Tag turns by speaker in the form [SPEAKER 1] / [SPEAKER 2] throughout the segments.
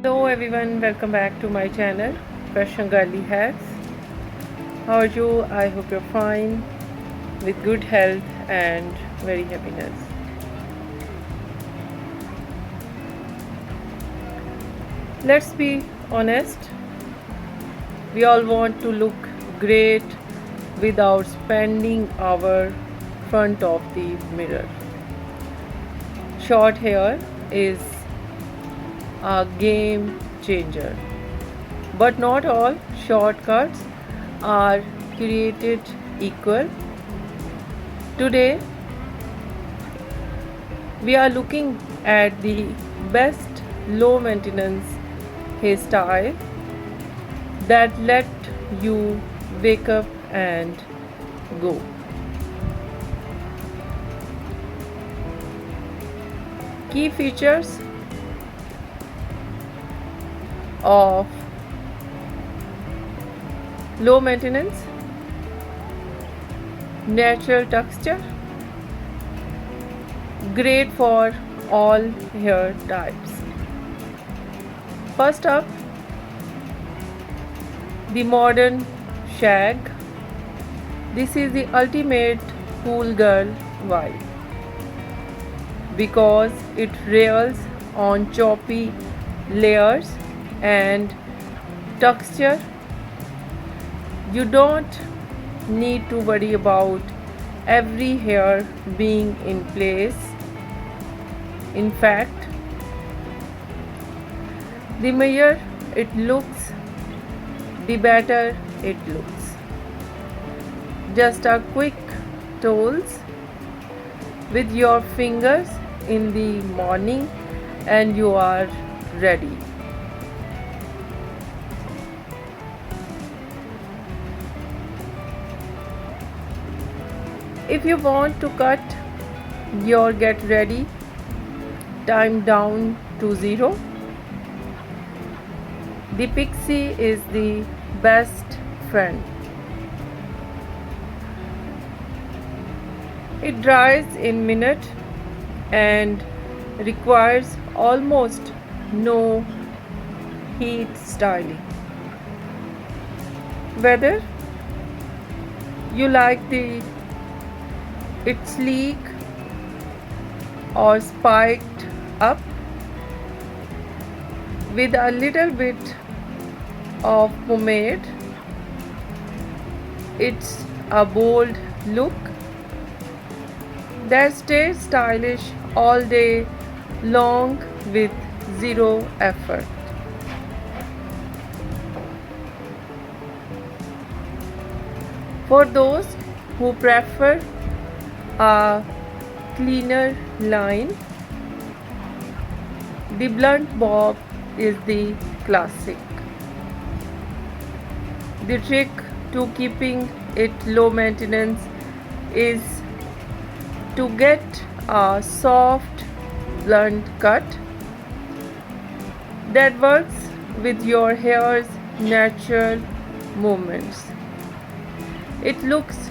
[SPEAKER 1] Hello everyone, welcome back to my channel Fashion Girly Hacks. How are you? I hope you're fine with good health and very happiness. Let's be honest, we all want to look great without spending our front of the mirror. Short hair is a game changer. But not all shortcuts are created equal. Today, we are looking at the best low maintenance hairstyle that let you wake up and go. Key features of low maintenance: natural texture, great for all hair types. First up, the modern shag. This is the ultimate cool girl vibe because it rails on choppy layers and texture. You don't need to worry about every hair being in place. In fact, the more it looks, the better it looks. Just a quick tools with your fingers in the morning and you are ready. If you want to cut your get ready time down to 0, the Pixie is the best friend. It dries in minutes and requires almost no heat styling. Whether you like it sleek or spiked up with a little bit of pomade, it's a bold look that stays stylish all day long with zero effort. For those who prefer a cleaner line, the blunt bob is the classic. The trick to keeping it low maintenance is to get a soft blunt cut that works with your hair's natural movements. It looks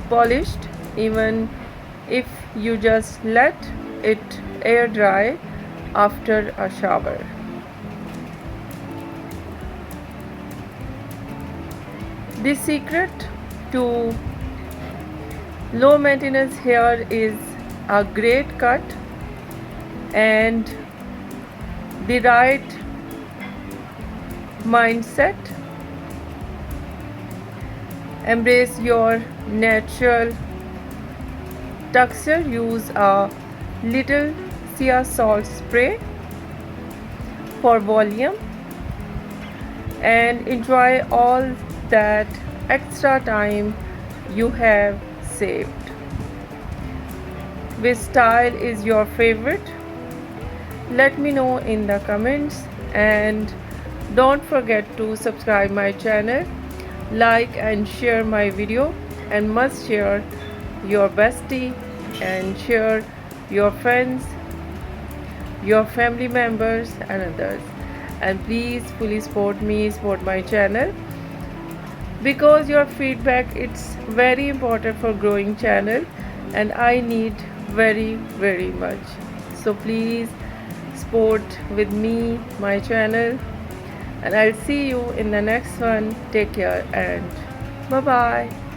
[SPEAKER 1] polished even if you just let it air dry after a shower. The secret to low maintenance hair is a great cut and the right mindset. Embrace your natural texture. Use a little sea salt spray for volume and enjoy all that extra time you have saved. Which style is your favorite? Let me know in the comments, and don't forget to subscribe my channel, like and share my video, and must share your bestie and share your friends, your family members and others. And please fully support me, support my channel, because your feedback, it's very important for growing channel and I need very much. So please support with me, my channel, and I'll see you in the next one. Take care and bye bye.